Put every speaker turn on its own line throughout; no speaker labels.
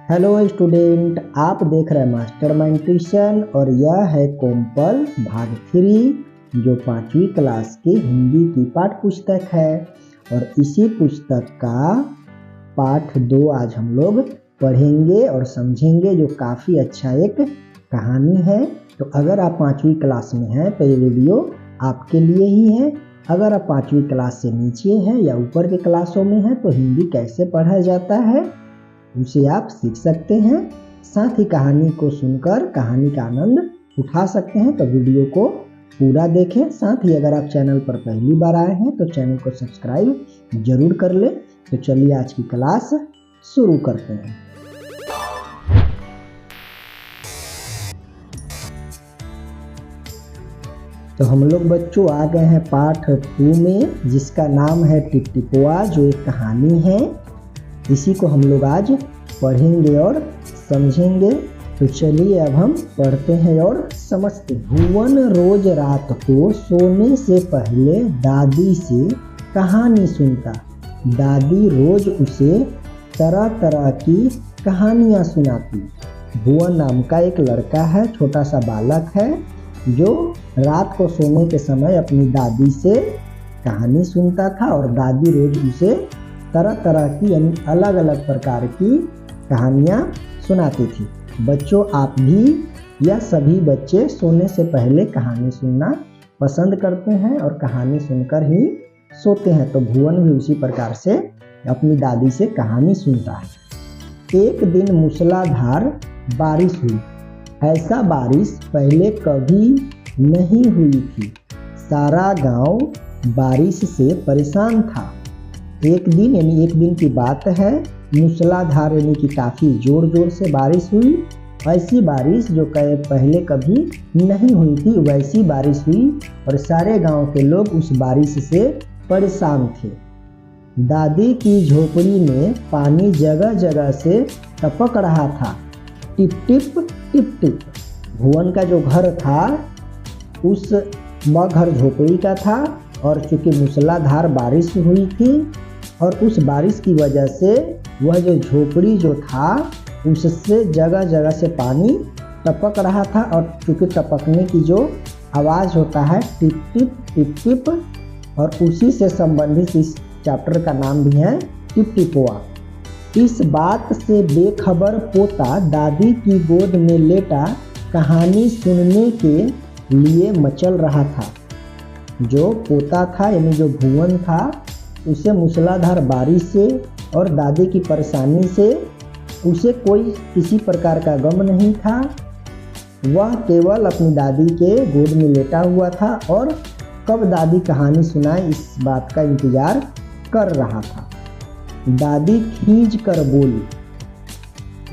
Hello student, आप देख रहे हैं मास्टरमाइंड ट्यूशन और यह है कोम्पल भाग 3 जो 5वीं क्लास की हिंदी की पाठ पुस्तक है। और इसी पुस्तक का पाठ 2 आज हम लोग पढ़ेंगे और समझेंगे, जो काफ़ी अच्छा एक कहानी है। तो अगर आप 5वीं क्लास में हैं तो ये वीडियो आपके लिए ही है। अगर आप 5वीं क्लास से नीचे हैं या ऊपर के क्लासों में हैं तो हिंदी कैसे पढ़ा जाता है उसे आप सीख सकते हैं। साथ ही कहानी को सुनकर कहानी का आनंद उठा सकते हैं। तो वीडियो को पूरा देखें। साथ ही अगर आप चैनल पर पहली बार आए हैं तो चैनल को सब्सक्राइब जरूर कर लें। तो चलिए आज की क्लास शुरू करते हैं। तो हम लोग बच्चों आ गए हैं पाठ 2 में, जिसका नाम है टिपटिपुआ, जो एक कहानी है। इसी को हम लोग आज पढ़ेंगे और समझेंगे। तो चलिए अब हम पढ़ते हैं और समझते हैं। भुवन रोज रात को सोने से पहले दादी से कहानी सुनता। दादी रोज उसे तरह तरह की कहानियाँ सुनाती। भुवन नाम का एक लड़का है, छोटा सा बालक है, जो रात को सोने के समय अपनी दादी से कहानी सुनता था। और दादी रोज उसे तरह तरह की यानी अलग अलग प्रकार की कहानियाँ सुनाती थी। बच्चों, आप भी या सभी बच्चे सोने से पहले कहानी सुनना पसंद करते हैं और कहानी सुनकर ही सोते हैं। तो भुवन भी उसी प्रकार से अपनी दादी से कहानी सुनता है। एक दिन मूसलाधार बारिश हुई। ऐसा बारिश पहले कभी नहीं हुई थी। सारा गांव बारिश से परेशान था। एक दिन की बात है, मूसलाधार यानी कि काफ़ी ज़ोर ज़ोर से बारिश हुई। ऐसी बारिश जो पहले कभी नहीं हुई थी, वैसी बारिश हुई और सारे गांव के लोग उस बारिश से परेशान थे। दादी की झोपड़ी में पानी जगह जगह से टपक रहा था, टिप टिप टिप टिप। भुवन का जो घर था उस घर झोपड़ी का था, और चूँकि मूसलाधार बारिश हुई थी और उस बारिश की वजह से वह जो झोपड़ी जो था उससे जगह जगह से पानी टपक रहा था। और चूँकि टपकने की जो आवाज़ होता है टिप टिप टिप टिप, और उसी से संबंधित इस चैप्टर का नाम भी है टिपटिपुआ। इस बात से बेखबर पोता दादी की गोद में लेटा कहानी सुनने के लिए मचल रहा था। जो पोता था यानी जो भुवन था, उसे मूसलाधार बारिश से और दादी की परेशानी से उसे कोई किसी प्रकार का गम नहीं था। वह केवल अपनी दादी के गोद में लेटा हुआ था और कब दादी कहानी सुनाए इस बात का इंतजार कर रहा था। दादी खींच कर बोली,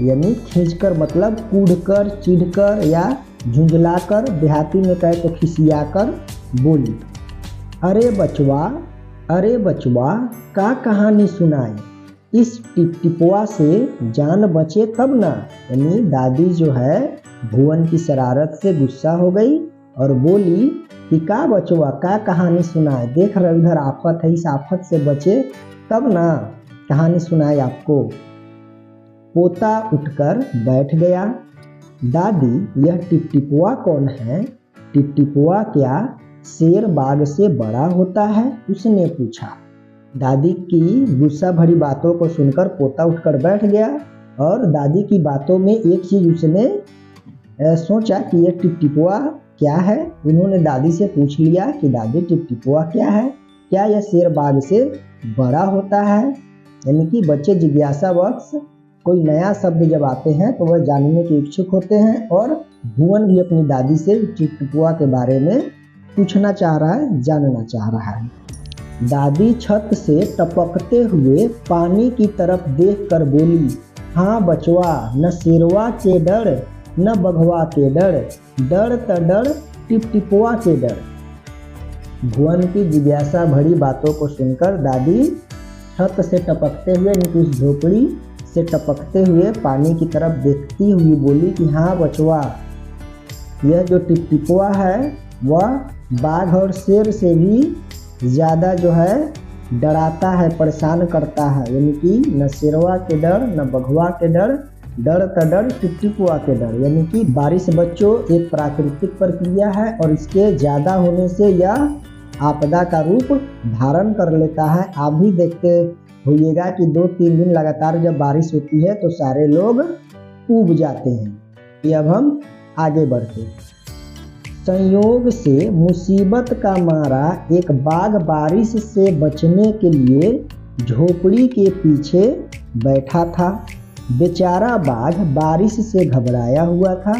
यानी खींचकर मतलब कूदकर, चिढ़कर या झुंझलाकर, देहाती में कहे तो खिसियाकर बोली, अरे बचवा का कहानी सुनाए, इस टिपटिपुआ से जान बचे तब ना। यानी दादी जो है भुवन की शरारत से गुस्सा हो गई और बोली कि का बचवा का कहानी सुनाए, देख रहे इधर आफत है, इस आफत से बचे तब ना कहानी सुनाए आपको। पोता उठकर बैठ गया। दादी, यह टिपटिपुआ कौन है? टिपटिपुआ क्या शेर बाघ से बड़ा होता है? उसने पूछा। दादी की गुस्सा भरी बातों को सुनकर पोता उठकर बैठ गया और दादी की बातों में एक चीज उसने सोचा कि यह टिपटिपुआ क्या है। उन्होंने दादी से पूछ लिया कि दादी टिपटिपुआ क्या है, क्या यह शेर बाघ से बड़ा होता है? यानी कि बच्चे जिज्ञासावश कोई नया शब्द जब आते हैं तो वह जानने के इच्छुक होते हैं। और भुवन भी अपनी दादी से टिपटिपुआ के बारे में पूछना चाह रहा है, जानना चाह रहा है। दादी छत से टपकते हुए पानी की तरफ देखकर बोली, हाँ बचवा, न शेरवा के डर न बघवा के डर, डर त डर टिपटिपुआ के डर। भुवन की जिज्ञासा भरी बातों को सुनकर दादी छत से टपकते हुए उस झोपड़ी से टपकते हुए पानी की तरफ देखती हुई बोली कि हाँ बचवा, यह जो टिपटिपुआ है वह बाघ और शेर से भी ज़्यादा जो है डराता है, परेशान करता है। यानी कि न शेरवा के डर न बघवा के डर डर तडर टिपटिपुआ के डर, यानी कि बारिश बच्चों एक प्राकृतिक प्रक्रिया है और इसके ज़्यादा होने से यह आपदा का रूप धारण कर लेता है। आप भी देखते होइएगा कि 2-3 दिन लगातार जब बारिश होती है तो सारे लोग ऊब जाते हैं। ये अब हम आगे बढ़ते हैं। संयोग से मुसीबत का मारा एक बाघ बारिश से बचने के लिए झोपड़ी के पीछे बैठा था। बेचारा बाघ बारिश से घबराया हुआ था।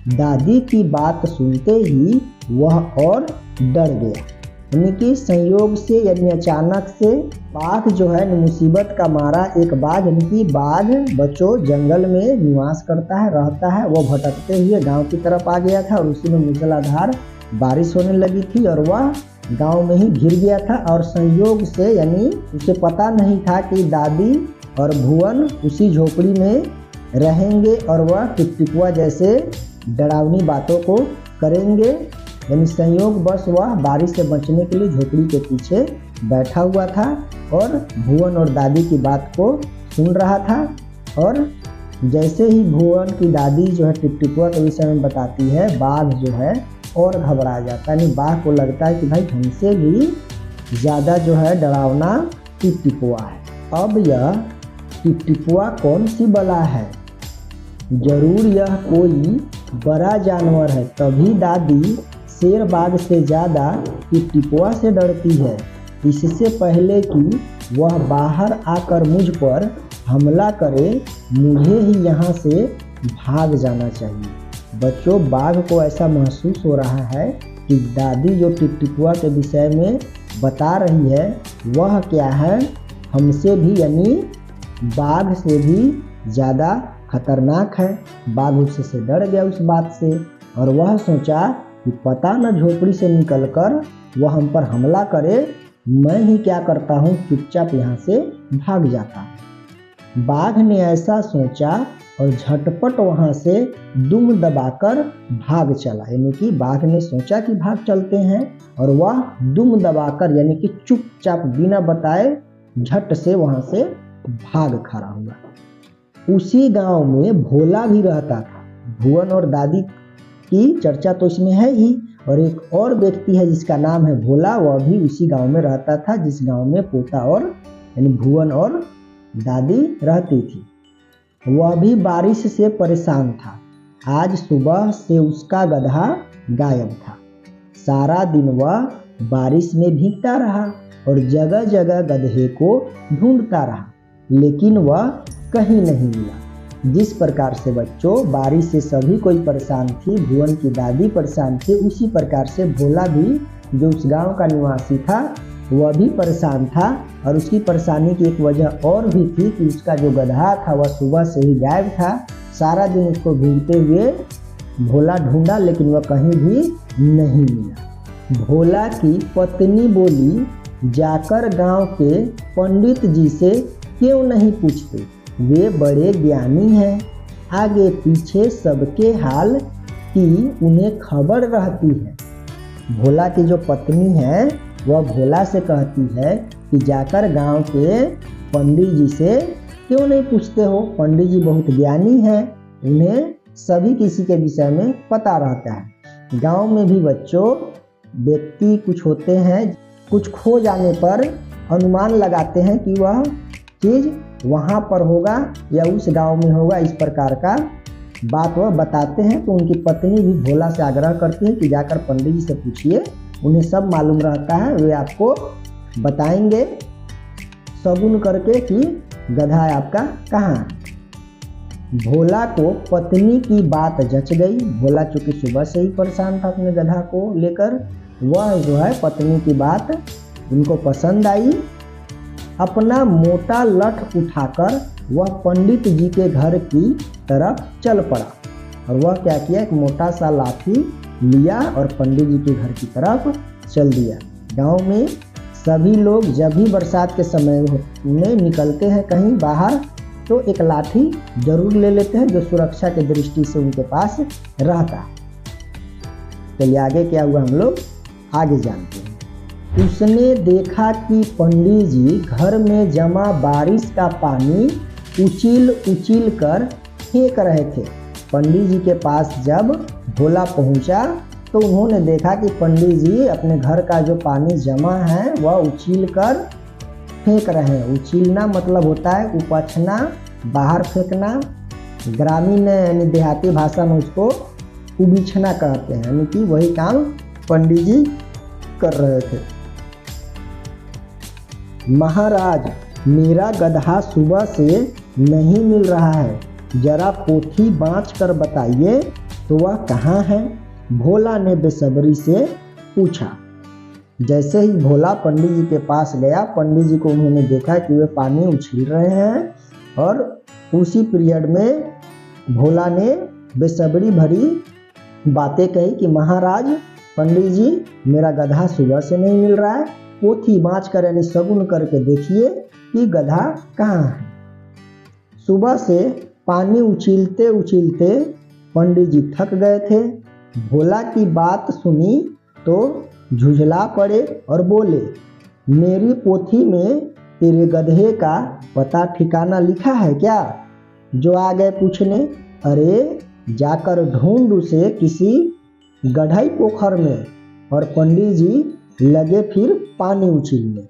दादी की बात सुनते ही वह और डर गया। यानी कि संयोग से यानी अचानक से बाघ जो है मुसीबत का मारा एक बाघ, यानी कि बाघ बच्चों जंगल में निवास करता है, रहता है। वो भटकते हुए गांव की तरफ आ गया था और उसी में मूसलाधार बारिश होने लगी थी और वह गांव में ही घिर गया था। और संयोग से यानी उसे पता नहीं था कि दादी और भुवन उसी झोपड़ी में रहेंगे और वह टिपटिपुआ जैसे डरावनी बातों को करेंगे। यानी संयोग बस वह बारिश से बचने के लिए झोपड़ी के पीछे बैठा हुआ था और भुवन और दादी की बात को सुन रहा था। और जैसे ही भुवन की दादी जो है टिपटिपुआ के विषय में बताती है, बाघ जो है और घबरा जाता है। यानी बाघ को लगता है कि भाई हमसे भी ज़्यादा जो है डरावना टिपटिपुआ है। अब यह टिपटिपुआ कौन सी बला है, जरूर यह कोई बड़ा जानवर है। तभी दादी शेर बाघ से ज़्यादा टिपटिपुआ से डरती है। इससे पहले कि वह बाहर आकर मुझ पर हमला करे, मुझे ही यहाँ से भाग जाना चाहिए। बच्चों, बाघ को ऐसा महसूस हो रहा है कि दादी जो टिपटिपुआ के विषय में बता रही है वह क्या है, हमसे भी यानी बाघ से भी ज़्यादा खतरनाक है। बाघ उससे डर गया उस बात से और वह सोचा कि पता न झोपड़ी से निकलकर वह हम पर हमला करे, मैं ही क्या करता हूँ, चुपचाप यहाँ से भाग जाता। बाघ ने ऐसा सोचा और झटपट वहाँ से दुम दबाकर भाग चला। यानी कि बाघ ने सोचा कि भाग चलते हैं और वह दुम दबाकर यानी कि चुपचाप बिना बताए झट से वहाँ से भाग खड़ा हुआ। उसी गांव में भोला भी रहता था। भुवन और दादी की चर्चा तो इसमें है ही, और एक और व्यक्ति है जिसका नाम है भोला, वह भी उसी गांव में रहता था जिस गांव में पोता और यानी भुवन और दादी रहती थी। वह भी बारिश से परेशान था। आज सुबह से उसका गधा गायब था। सारा दिन वह बारिश में भीगता रहा और जगह जगह गधे को ढूंढता रहा, लेकिन वह कहीं नहीं मिला। जिस प्रकार से बच्चों बारिश से सभी कोई परेशान थी, भुवन की दादी परेशान थी, उसी प्रकार से भोला भी जो उस गांव का निवासी था वह भी परेशान था। और उसकी परेशानी की एक वजह और भी थी कि उसका जो गधा था वह सुबह से ही गायब था। सारा दिन उसको ढूंढते हुए भोला ढूंढा, लेकिन वह कहीं भी नहीं मिला। भोला की पत्नी बोली, जाकर गांव के पंडित जी से क्यों नहीं पूछते, वे बड़े ज्ञानी हैं। आगे पीछे सबके हाल की उन्हें खबर रहती है। भोला की जो पत्नी है वह भोला से कहती है कि जाकर गांव के पंडित जी से क्यों नहीं पूछते हो, पंडित जी बहुत ज्ञानी हैं, उन्हें सभी किसी के विषय में पता रहता है। गांव में भी बच्चों व्यक्ति कुछ होते हैं, कुछ खो जाने पर अनुमान लगाते हैं कि वह चीज़ वहाँ पर होगा या उस गांव में होगा, इस प्रकार का बात वह बताते हैं। तो उनकी पत्नी भी भोला से आग्रह करती है कि जाकर पंडित जी से पूछिए, उन्हें सब मालूम रहता है, वे आपको बताएंगे शगुन करके कि गधा आपका कहाँ है। भोला को पत्नी की बात जच गई। भोला चूँकि सुबह से ही परेशान था अपने गधा को लेकर, वह जो है पत्नी की बात उनको पसंद आई। अपना मोटा लठ उठाकर वह पंडित जी के घर की तरफ चल पड़ा और वह क्या किया, एक मोटा सा लाठी लिया और पंडित जी के घर की तरफ चल दिया। गांव में सभी लोग जब भी बरसात के समय में निकलते हैं कहीं बाहर तो एक लाठी जरूर ले लेते हैं, जो सुरक्षा की दृष्टि से उनके पास रहता है। चलिए आगे क्या हुआ हम लोग आगे जानते हैं। उसने देखा कि पंडित जी घर में जमा बारिश का पानी उछील उछील कर फेंक रहे थे। पंडित जी के पास जब भोला पहुंचा तो उन्होंने देखा कि पंडित जी अपने घर का जो पानी जमा है वह उछील कर फेंक रहे हैं। उछीलना मतलब होता है उपछना, बाहर फेंकना। ग्रामीण यानी देहाती भाषा में उसको उबिछना कहते हैं, यानी कि वही काम पंडित जी कर रहे थे। महाराज, मेरा गधा सुबह से नहीं मिल रहा है, जरा पोथी बाँच कर बताइए तो वह कहाँ है? भोला ने बेसब्री से पूछा। जैसे ही भोला पंडित जी के पास गया, पंडित जी को उन्होंने देखा कि वे पानी उछील रहे हैं और उसी पीरियड में भोला ने बेसब्री भरी बातें कही कि महाराज, पंडित जी, मेरा गधा सुबह से नहीं मिल रहा है, पोथी बाँच कर यानी शगुन करके देखिए कि गधा कहाँ है। सुबह से पानी उछीलते उछीलते पंडित जी थक गए थे। भोला की बात सुनी तो झुझला पड़े और बोले, मेरी पोथी में तेरे गधे का पता ठिकाना लिखा है क्या? जो आ गए पूछने। अरे जाकर ढूंढ उसे किसी गढ़ई पोखर में। और पंडित जी लगे फिर पानी उछीलने।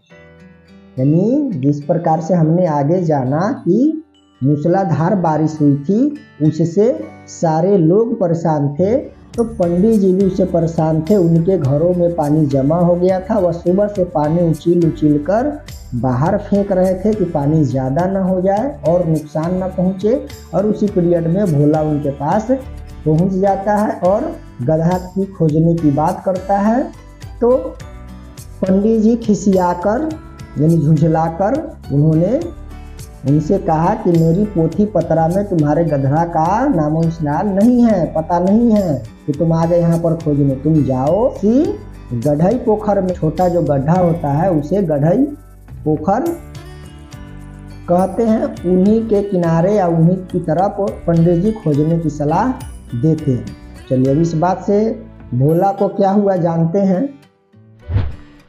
यानी जिस प्रकार से हमने आगे जाना कि मूसलाधार बारिश हुई थी, उससे सारे लोग परेशान थे, तो पंडित जी भी उससे परेशान थे। उनके घरों में पानी जमा हो गया था। वह सुबह से पानी उछील उछील कर बाहर फेंक रहे थे कि पानी ज़्यादा ना हो जाए और नुकसान ना पहुँचे। और उसी पीरियड में भोला उनके पास पहुँच जाता है और गधा की खोजने की बात करता है। तो पंडित जी खिसियाकर यानी झुंझलाकर उन्होंने उनसे कहा कि मेरी पोथी पत्रा में तुम्हारे गधा का नामो निशान नहीं है, पता नहीं है कि तुम आ गए यहाँ पर खोजने। तुम जाओ कि गढ़ई पोखर में, छोटा जो गड्ढा होता है उसे गढ़ई पोखर कहते हैं, उन्हीं के किनारे या उन्हीं की तरफ पंडित जी खोजने की सलाह देते हैं। चलिए अब इस बात से भोला को क्या हुआ जानते हैं।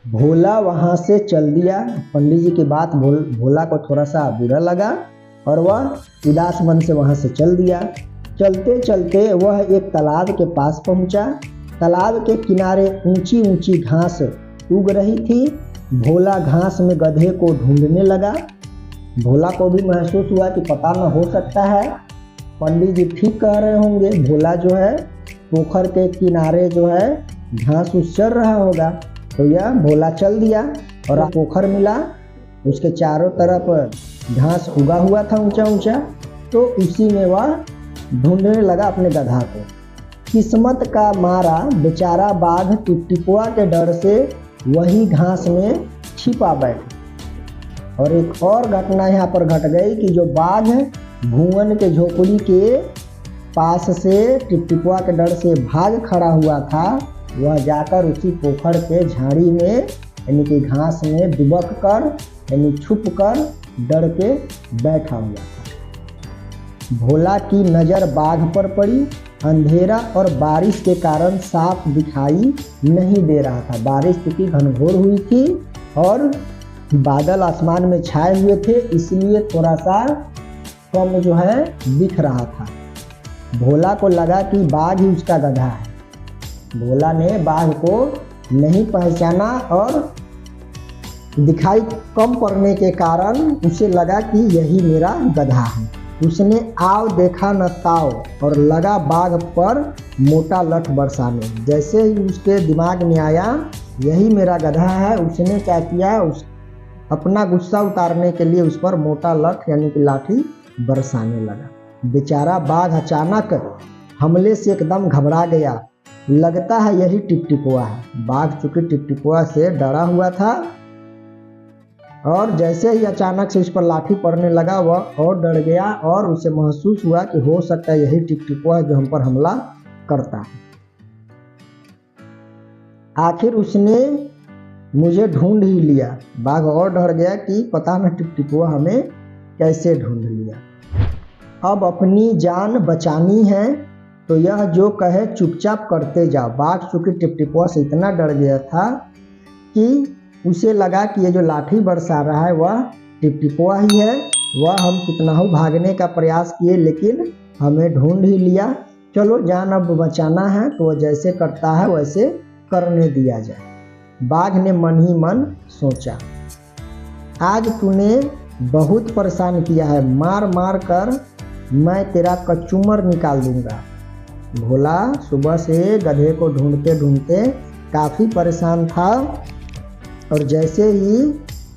भोला वहाँ से चल दिया। पंडित जी की बात भोला को थोड़ा सा बुरा लगा और वह उदास मन से वहाँ से चल दिया। चलते चलते वह एक तालाब के पास पहुँचा। तालाब के किनारे ऊंची ऊंची घास उग रही थी। भोला घास में गधे को ढूंढने लगा। भोला को भी महसूस हुआ कि पता न हो सकता है पंडित जी ठीक कह रहे होंगे, भोला जो है पोखर के किनारे जो है घास उस चर रहा होगा। तो यह भोला चल दिया और पोखर मिला, उसके चारों तरफ घास उगा हुआ था ऊंचा ऊंचा। तो उसी में वह ढूंढने लगा अपने गधा को। किस्मत का मारा बेचारा बाघ टिपटिपुआ के डर से वही घास में छिपा बैठा। और एक और घटना यहाँ पर घट गई कि जो बाघ भुवन के झोपड़ी के पास से टिपटिपुआ के डर से भाग खड़ा हुआ था, वह जाकर उसी पोखर के झाड़ी में यानी कि घास में दुबक कर यानी छुप कर डर के बैठा हुआ था। भोला की नज़र बाघ पर पड़ी। अंधेरा और बारिश के कारण साफ दिखाई नहीं दे रहा था। बारिश क्योंकि घनघोर हुई थी और बादल आसमान में छाए हुए थे, इसलिए थोड़ा सा कम जो है दिख रहा था। भोला को लगा कि बाघ ही उसका गधा है। भोला ने बाघ को नहीं पहचाना और दिखाई कम पड़ने के कारण उसे लगा कि यही मेरा गधा है। उसने आव देखा न ताव और लगा बाघ पर मोटा लठ बरसाने। जैसे ही उसके दिमाग में आया यही मेरा गधा है, उसने क्या किया, अपना गुस्सा उतारने के लिए उस पर मोटा लठ यानी कि लाठी बरसाने लगा। बेचारा बाघ अचानक हमले से एकदम घबरा गया। लगता है यही टिपटिपुआ है। बाघ चूंकि टिपटिपुआ से डरा हुआ था और जैसे ही अचानक से उस पर लाठी पड़ने लगा वह और डर गया और उसे महसूस हुआ कि हो सकता है यही टिपटिपुआ है जो हम पर हमला करता है। आखिर उसने मुझे ढूंढ ही लिया। बाघ और डर गया कि पता न टिपटिपुआ हमें कैसे ढूंढ लिया। अब अपनी जान बचानी है तो यह जो कहे चुपचाप करते जाओ। बाघ चूंकि टिपटिपुआ से इतना डर गया था कि उसे लगा कि ये जो लाठी बरसा रहा है वह टिपटिपुआ ही है। वह हम कितना हो भागने का प्रयास किए लेकिन हमें ढूंढ ही लिया, चलो जान अब बचाना है तो वह जैसे करता है वैसे करने दिया जाए। बाघ ने मन ही मन सोचा, आज तूने बहुत परेशान किया है, मार मार कर मैं तेरा कचूमर निकाल दूंगा। भोला सुबह से गधे को ढूंढते ढूंढते काफ़ी परेशान था और जैसे ही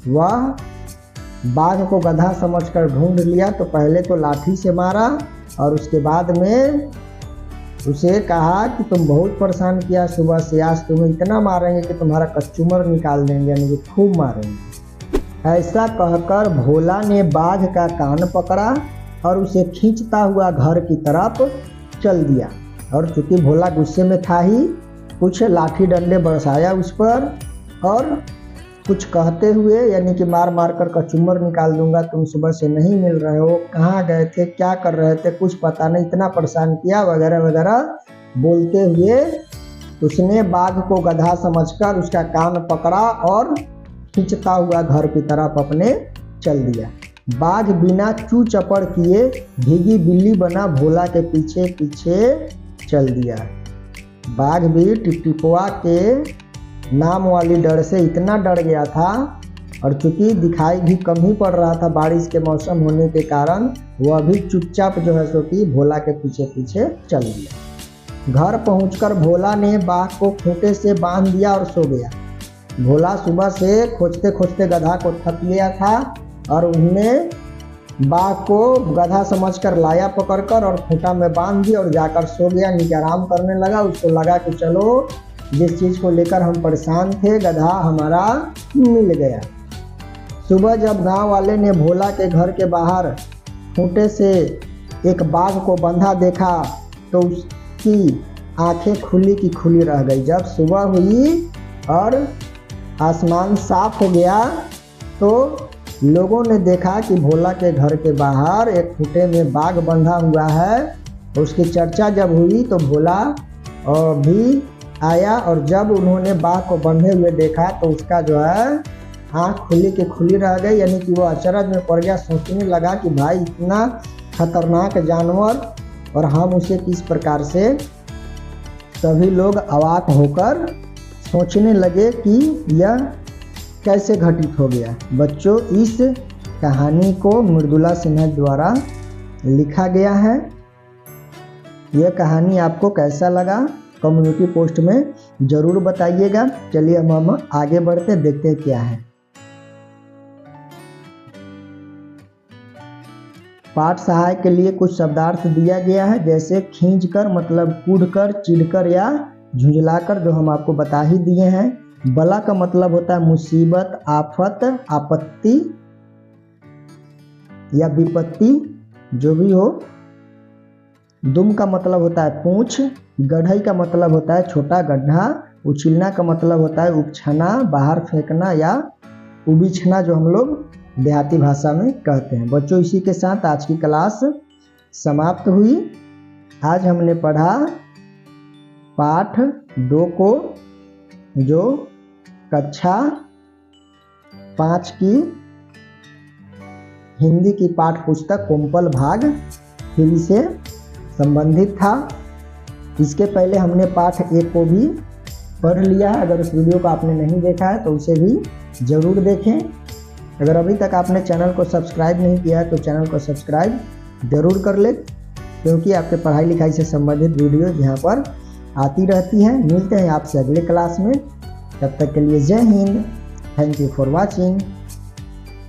वह बाघ को गधा समझकर ढूंढ लिया तो पहले तो लाठी से मारा और उसके बाद में उसे कहा कि तुम बहुत परेशान किया सुबह से, आज तुम्हें इतना मारेंगे कि तुम्हारा कचूमर निकाल देंगे, यानी कि खूब मारेंगे। ऐसा कहकर भोला ने बाघ का कान पकड़ा और उसे खींचता हुआ घर की तरफ चल दिया। और चूंकि भोला गुस्से में था ही, कुछ लाठी डंडे बरसाया उस पर और कुछ कहते हुए, यानी कि मार मार कर कचूमर निकाल दूंगा, तुम सुबह से नहीं मिल रहे हो, कहाँ गए थे, क्या कर रहे थे, कुछ पता नहीं, इतना परेशान किया वगैरह वगैरह बोलते हुए उसने बाघ को गधा समझकर उसका कान पकड़ा और खींचता हुआ घर की तरफ अपने चल दिया। बाघ बिना चू चपड़ किए भीगी बिल्ली बना भोला के पीछे पीछे चल दिया। बाघ भी टिपटिपुआ के नाम वाली डर से इतना डर गया था और चूंकि दिखाई भी कम ही पड़ रहा था बारिश के मौसम होने के कारण, वह भी चुपचाप जो है सो कि भोला के पीछे पीछे चल दिया। घर पहुंचकर भोला ने बाघ को खूंटे से बांध दिया और सो गया। भोला सुबह से खोजते खोजते गधा को थक गया था और उन्हें बाघ को गधा समझकर लाया पकड़कर और खूंटा में बांध दिया और जाकर सो गया, नीचे आराम करने लगा। उसको लगा कि चलो जिस चीज़ को लेकर हम परेशान थे गधा हमारा मिल गया। सुबह जब गांव वाले ने भोला के घर के बाहर खूंटे से एक बाघ को बंधा देखा तो उसकी आंखें खुली की खुली रह गई। जब सुबह हुई और आसमान साफ हो गया तो लोगों ने देखा कि भोला के घर के बाहर एक खूंटे में बाघ बंधा हुआ है। उसकी चर्चा जब हुई तो भोला भी आया और जब उन्होंने बाघ को बंधे हुए देखा तो उसका जो है आँख खुली की खुली रह गई, यानी कि वो अचरज में पड़ गया। सोचने लगा कि भाई इतना खतरनाक जानवर और हम उसे किस प्रकार से, सभी लोग अवाक होकर सोचने लगे कि यह कैसे घटित हो गया। बच्चों, इस कहानी को मृदुला सिन्हा द्वारा लिखा गया है। यह कहानी आपको कैसा लगा कम्युनिटी पोस्ट में ज़रूर बताइएगा। चलिए हम आगे बढ़ते देखते हैं क्या है। पाठ सहायक के लिए कुछ शब्दार्थ दिया गया है, जैसे खींचकर मतलब कूदकर, चिढ़कर या झुंझलाकर, जो हम आपको बता ही दिए हैं। बला का मतलब होता है मुसीबत, आफत, आपत्ति या विपत्ति, जो भी हो। दुम का मतलब होता है पूंछ। गढ़ई का मतलब होता है छोटा गड्ढा। उछलना का मतलब होता है उछना, बाहर फेंकना या उबिछना, जो हम लोग देहाती भाषा में कहते हैं। बच्चों, इसी के साथ आज की क्लास समाप्त हुई। आज हमने पढ़ा पाठ 2 को, जो कक्षा 5 की हिंदी की पाठ पुस्तक कोम्पल भाग 3 से संबंधित था। इसके पहले हमने पाठ 1 को भी पढ़ लिया है। अगर उस वीडियो को आपने नहीं देखा है तो उसे भी ज़रूर देखें। अगर अभी तक आपने चैनल को सब्सक्राइब नहीं किया है तो चैनल को सब्सक्राइब ज़रूर कर ले, क्योंकि आपके पढ़ाई लिखाई से संबंधित वीडियो यहाँ पर आती रहती हैं। मिलते हैं आपसे अगले क्लास में, तब तक के लिए जय Hind. Thank you for watching.